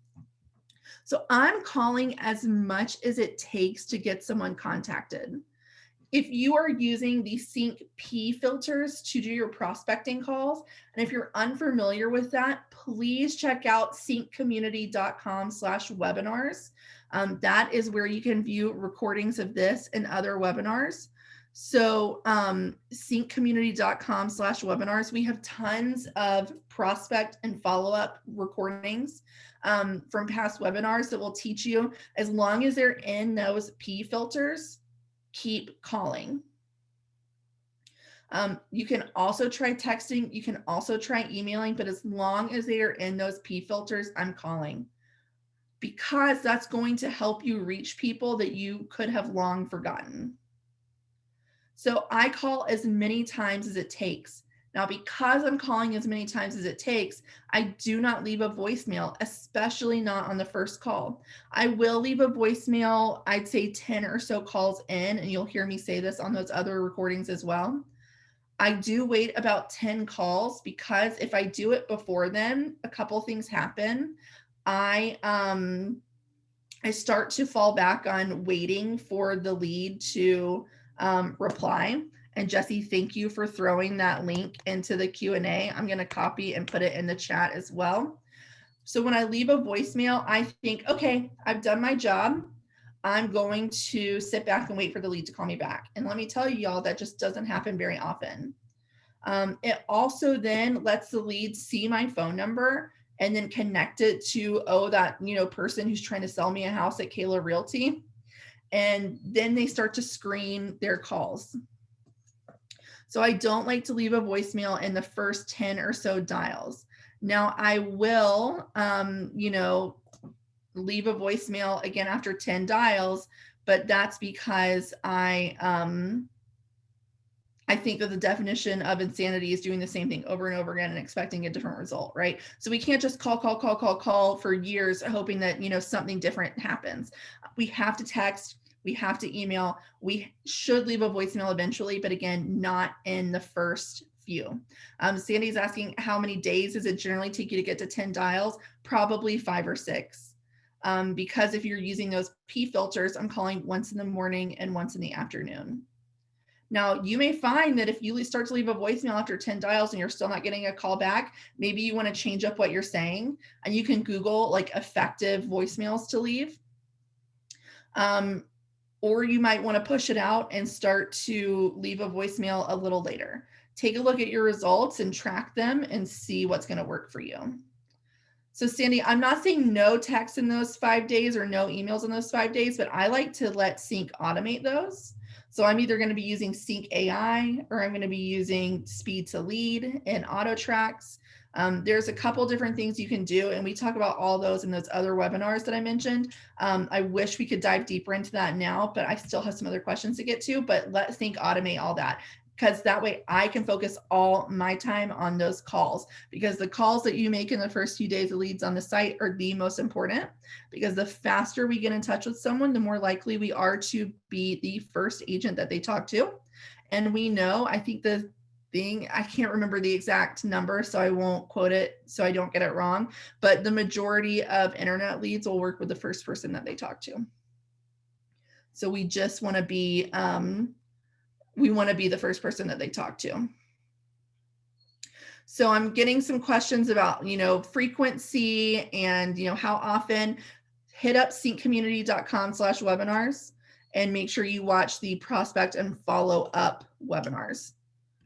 So I'm calling as much as it takes to get someone contacted. If you are using the CINC P filters to do your prospecting calls, and if you're unfamiliar with that, please check out cincommunity.com/webinars. That is where you can view recordings of this and other webinars. So cincommunity.com/webinars, we have tons of prospect and follow-up recordings from past webinars that will teach you, as long as they're in those P filters, keep calling. You can also try texting, you can also try emailing, but as long as they are in those P filters, I'm calling. because that's going to help you reach people that you could have long forgotten. So I call as many times as it takes. Now, because I'm calling as many times as it takes, I do not leave a voicemail, especially not on the first call. I will leave a voicemail, I'd say 10 or so calls in, and you'll hear me say this on those other recordings as well. I do wait about 10 calls because if I do it before then, a couple things happen. I start to fall back on waiting for the lead to reply. And Jesse, thank you for throwing that link into the Q&A. I'm going to copy and put it in the chat as well. So when I leave a voicemail, I think, okay, I've done my job. I'm going to sit back and wait for the lead to call me back. And let me tell you, y'all, that just doesn't happen very often. It also then lets the lead see my phone number and then connect it to, oh, that, person who's trying to sell me a house at Cayla Realty. And then they start to screen their calls. So I don't like to leave a voicemail in the first 10 or so dials. Now I will, leave a voicemail again after 10 dials, but that's because I think that the definition of insanity is doing the same thing over and over again and expecting a different result, right? So we can't just call for years hoping that, something different happens. We have to text, we have to email, we should leave a voicemail eventually, but again, not in the first few. Sandy's asking, how many days does it generally take you to get to 10 dials? Probably 5 or 6. Because if you're using those P filters, I'm calling once in the morning and once in the afternoon. Now, you may find that if you start to leave a voicemail after 10 dials and you're still not getting a call back, maybe you want to change up what you're saying, and you can Google like effective voicemails to leave. Or you might want to push it out and start to leave a voicemail a little later. Take a look at your results and track them and see what's going to work for you. So Sandy, I'm not saying no text in those 5 days or no emails in those 5 days, but I like to let CINC automate those. So I'm either going to be using CINC AI or I'm going to be using speed to lead and auto tracks. There's a couple different things you can do, and we talk about all those in those other webinars that I mentioned. I wish we could dive deeper into that now, but I still have some other questions to get to, but let CINC automate all that, because that way I can focus all my time on those calls, because the calls that you make in the first few days of leads on the site are the most important, because the faster we get in touch with someone, the more likely we are to be the first agent that they talk to. And we know, I think the thing, I can't remember the exact number, so I won't quote it so I don't get it wrong, but the majority of internet leads will work with the first person that they talk to. So we just want to be, the first person that they talk to. So I'm getting some questions about, frequency and, how often. Hit up cincommunity.com/webinars and make sure you watch the prospect and follow up webinars.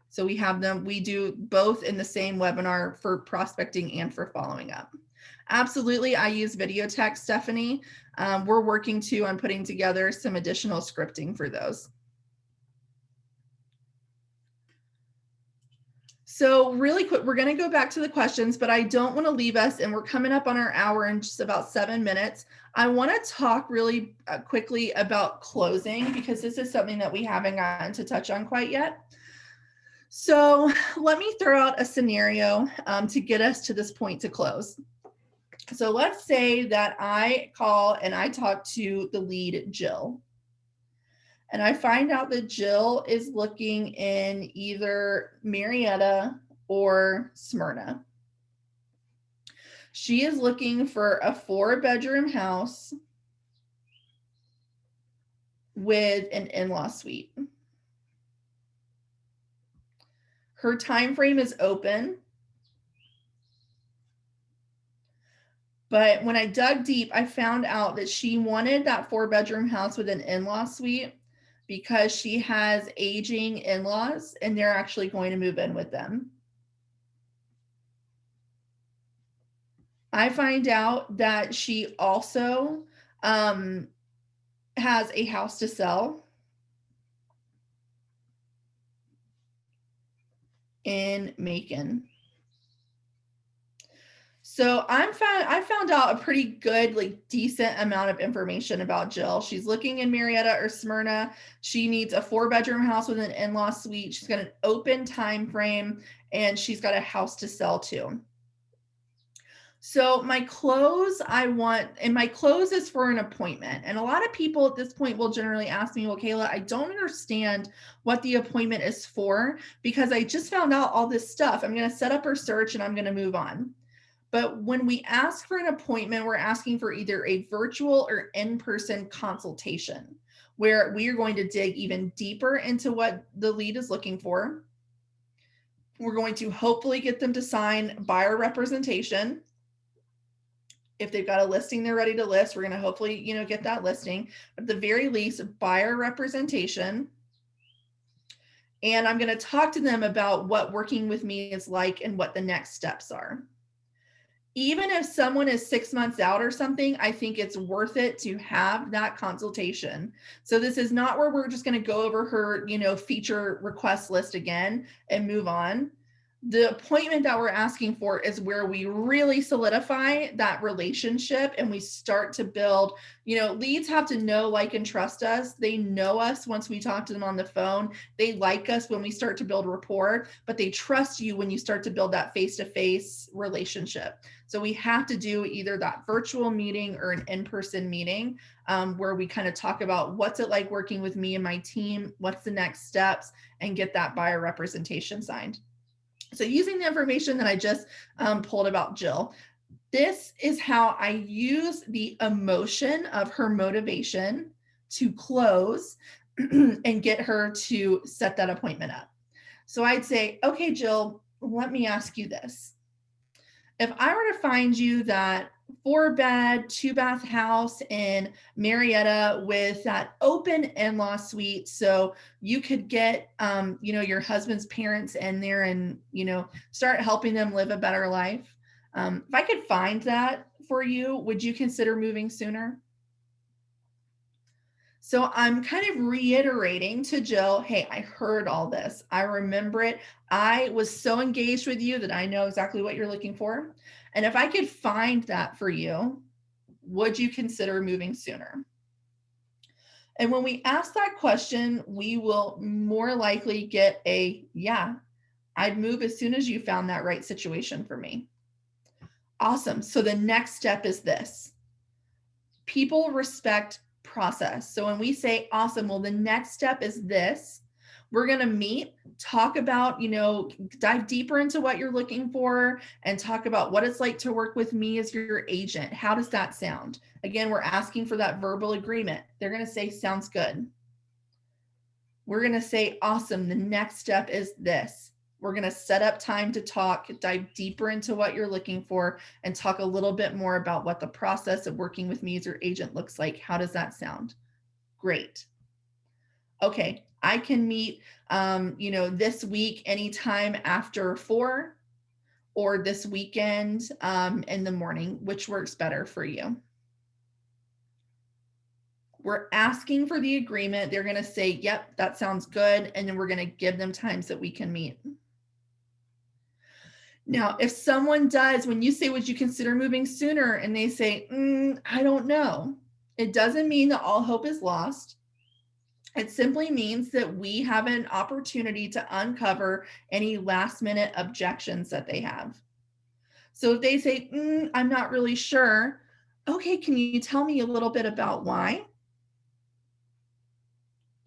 So we have them, we do both in the same webinar for prospecting and for following up. Absolutely, I use video text, Stephanie. We're working too on putting together some additional scripting for those. So really quick, we're going to go back to the questions, but I don't want to leave us, and we're coming up on our hour in just about 7 minutes. I want to talk really quickly about closing, because this is something that we haven't gotten to touch on quite yet. So let me throw out a scenario to get us to this point to close. So let's say that I call and I talk to the lead, Jill. And I find out that Jill is looking in either Marietta or Smyrna. She is looking for a 4-bedroom house with an in-law suite. Her time frame is open. But when I dug deep, I found out that she wanted that 4-bedroom house with an in-law suite because she has aging in-laws and they're actually going to move in with them. I find out that she also has a house to sell in Macon. So I found out a pretty good, like decent amount of information about Jill. She's looking in Marietta or Smyrna. She needs a 4-bedroom house with an in-law suite. She's got an open time frame and she's got a house to sell too. So my close my close is for an appointment. And a lot of people at this point will generally ask me, well, Cayla, I don't understand what the appointment is for because I just found out all this stuff. I'm going to set up her search and I'm going to move on. But when we ask for an appointment, we're asking for either a virtual or in-person consultation where we are going to dig even deeper into what the lead is looking for. We're going to hopefully get them to sign buyer representation. If they've got a listing they're ready to list, we're going to hopefully, get that listing. But at the very least, buyer representation. And I'm going to talk to them about what working with me is like and what the next steps are. Even if someone is 6 months out or something, I think it's worth it to have that consultation. So this is not where we're just going to go over her, feature request list again and move on. The appointment that we're asking for is where we really solidify that relationship and we start to build, leads have to know, like, and trust us. They know us once we talk to them on the phone. They like us when we start to build rapport, but they trust you when you start to build that face-to-face relationship. So we have to do either that virtual meeting or an in-person meeting where we kind of talk about what's it like working with me and my team, what's the next steps, and get that buyer representation signed. So using the information that I just pulled about Jill, this is how I use the emotion of her motivation to close and get her to set that appointment up. So I'd say, okay, Jill, let me ask you this. If I were to find you that 4-bed, 2-bath house in Marietta with that open in-law suite, so you could get, your husband's parents in there and, start helping them live a better life. If I could find that for you, would you consider moving sooner? So I'm kind of reiterating to Jill, hey, I heard all this. I remember it. I was so engaged with you that I know exactly what you're looking for. And if I could find that for you, would you consider moving sooner? And when we ask that question, we will more likely get a, yeah, I'd move as soon as you found that right situation for me. Awesome. So the next step is this. People respect process. So when we say, awesome, well, the next step is this. We're going to meet, talk about, dive deeper into what you're looking for and talk about what it's like to work with me as your agent. How does that sound? Again, we're asking for that verbal agreement. They're going to say, sounds good. We're going to say, awesome. The next step is this. We're going to set up time to talk, dive deeper into what you're looking for, and talk a little bit more about what the process of working with me as your agent looks like. How does that sound? Great. Okay, I can meet, this week anytime after 4 or this weekend in the morning, which works better for you. We're asking for the agreement. They're going to say, yep, that sounds good. And then we're going to give them times that we can meet. Now, if someone does, when you say, would you consider moving sooner? And they say, I don't know. It doesn't mean that all hope is lost. It simply means that we have an opportunity to uncover any last minute objections that they have. So if they say, I'm not really sure. Okay, can you tell me a little bit about why?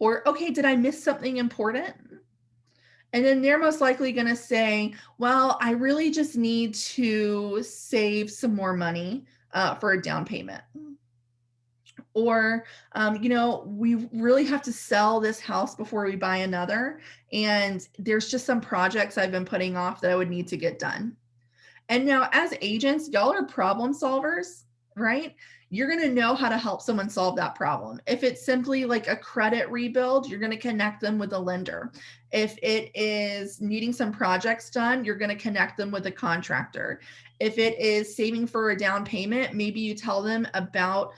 Or, okay, did I miss something important? And then they're most likely going to say, well, I really just need to save some more money for a down payment. Or, we really have to sell this house before we buy another. And there's just some projects I've been putting off that I would need to get done. And now as agents, y'all are problem solvers, right? You're going to know how to help someone solve that problem. If it's simply like a credit rebuild, you're going to connect them with a lender. If it is needing some projects done, you're going to connect them with a contractor. If it is saving for a down payment, maybe you tell them about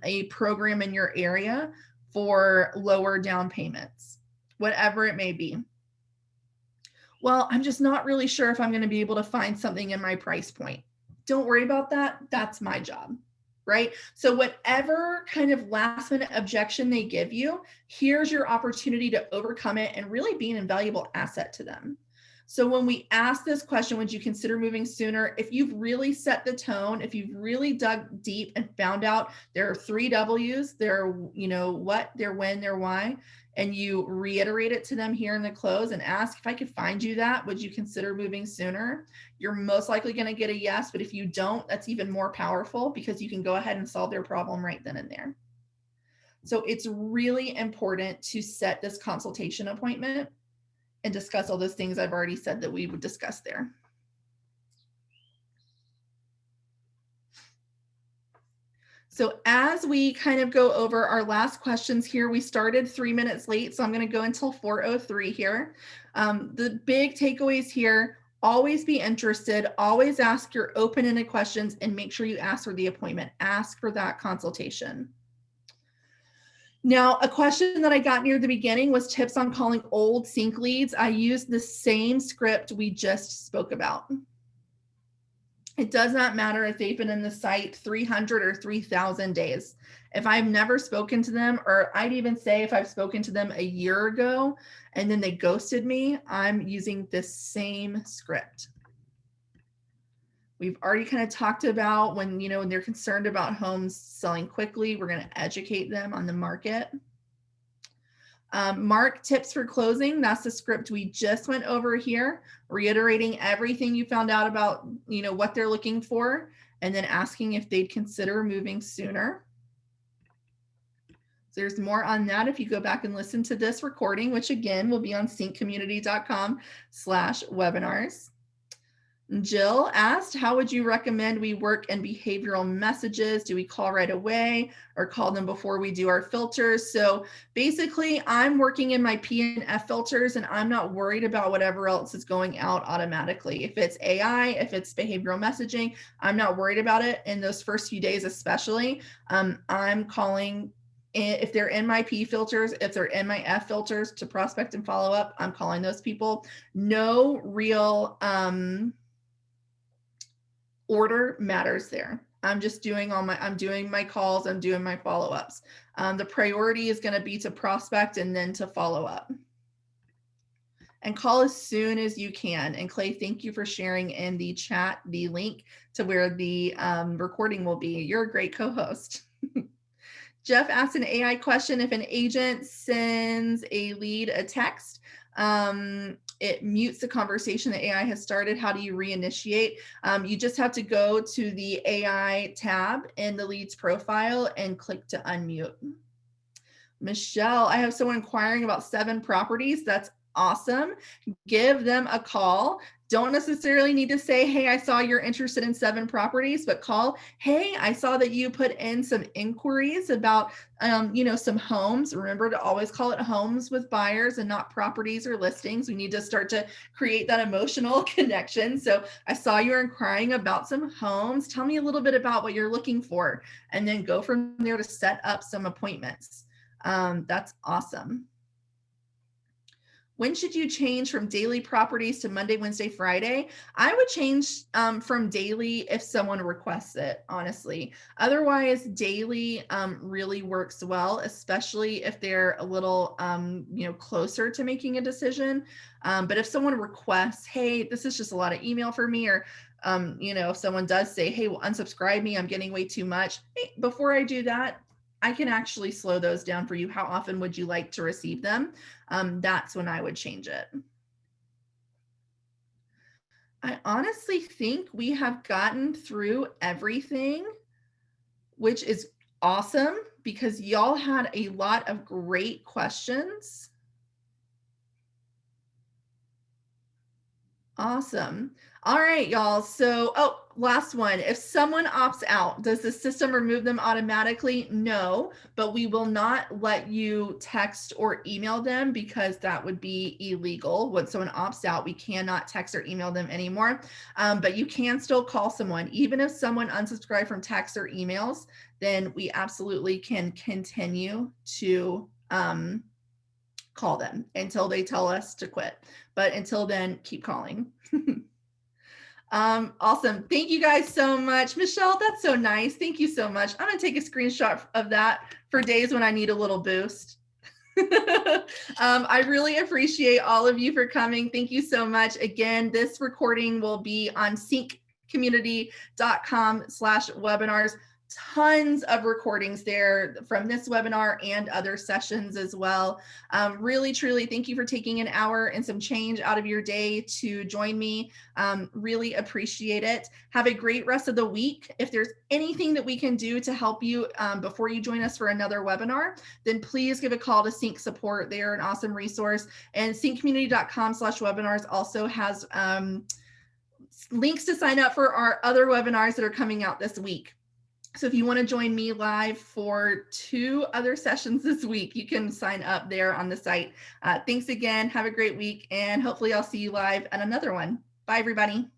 a program in your area for lower down payments, whatever it may be. Well, I'm just not really sure if I'm going to be able to find something in my price point. Don't worry about that. That's my job, right? So whatever kind of last minute objection they give you, here's your opportunity to overcome it and really be an invaluable asset to them. So when we ask this question, would you consider moving sooner? If you've really set the tone, if you've really dug deep and found out there are 3 W's, there, what, their when, their why, and you reiterate it to them here in the close and ask, if I could find you that, would you consider moving sooner? You're most likely going to get a yes, but if you don't, that's even more powerful because you can go ahead and solve their problem right then and there. So it's really important to set this consultation appointment and discuss all those things I've already said that we would discuss there. So as we kind of go over our last questions here, we started 3 minutes late, so I'm going to go until 4:03 here. The big takeaways here, always be interested, always ask your open-ended questions, and make sure you ask for the appointment. Ask for that consultation. Now, a question that I got near the beginning was tips on calling old CINC leads. I used the same script we just spoke about. It does not matter if they've been in the site 300 or 3,000 days. If I've never spoken to them, or I'd even say if I've spoken to them a year ago and then they ghosted me, I'm using this same script. We've already kind of talked about when they're concerned about homes selling quickly, we're going to educate them on the market. Mark tips for closing. That's the script we just went over here, reiterating everything you found out about, what they're looking for, and then asking if they'd consider moving sooner. So there's more on that if you go back and listen to this recording, which again will be on cincommunity.com/webinars. Jill asked, how would you recommend we work in behavioral messages? Do we call right away or call them before we do our filters? So basically, I'm working in my P and F filters and I'm not worried about whatever else is going out automatically. If it's AI, if it's behavioral messaging, I'm not worried about it. In those first few days especially, I'm calling, if they're in my P filters, if they're in my F filters to prospect and follow up, I'm calling those people. No real order matters there. I'm just doing I'm doing my calls, I'm doing my follow-ups. The priority is going to be to prospect and then to follow up. And call as soon as you can. And Clay, thank you for sharing in the chat the link to where the recording will be. You're a great co-host. Jeff asked an AI question. If an agent sends a lead a text, it mutes the conversation the AI has started. How do you reinitiate? You just have to go to the AI tab in the lead's profile and click to unmute. Michelle, I have someone inquiring about 7 properties. That's awesome. Give them a call. Don't necessarily need to say, hey, I saw you're interested in 7 properties, but call, hey, I saw that you put in some inquiries about, some homes. Remember to always call it homes with buyers and not properties or listings. We need to start to create that emotional connection. So I saw you're inquiring about some homes. Tell me a little bit about what you're looking for, and then go from there to set up some appointments. That's awesome. When should you change from daily properties to Monday, Wednesday, Friday? I would change from daily if someone requests it, honestly. Otherwise, daily really works well, especially if they're a little, closer to making a decision. But if someone requests, hey, this is just a lot of email for me, or if someone does say, hey, well, unsubscribe me, I'm getting way too much. Hey, before I do that, I can actually slow those down for you. How often would you like to receive them? That's when I would change it. I honestly think we have gotten through everything, which is awesome because y'all had a lot of great questions. Awesome. All right, y'all. So, last one. If someone opts out, does the system remove them automatically? No, but we will not let you text or email them because that would be illegal. When someone opts out, we cannot text or email them anymore. But you can still call someone. Even if someone unsubscribed from texts or emails, then we absolutely can continue to call them until they tell us to quit. But until then, keep calling. Awesome. Thank you guys so much. Michelle, that's so nice. Thank you so much. I'm going to take a screenshot of that for days when I need a little boost. I really appreciate all of you for coming. Thank you so much. Again, this recording will be on cincommunity.com/webinars. Tons of recordings there from this webinar and other sessions as well. Really, truly, thank you for taking an hour and some change out of your day to join me. Really appreciate it. Have a great rest of the week. If there's anything that we can do to help you before you join us for another webinar, then please give a call to CINC support. They're an awesome resource. And cincommunity.com/webinars also has links to sign up for our other webinars that are coming out this week. So if you want to join me live for 2 other sessions this week, you can sign up there on the site. Thanks again. Have a great week, and hopefully I'll see you live at another one. Bye, everybody.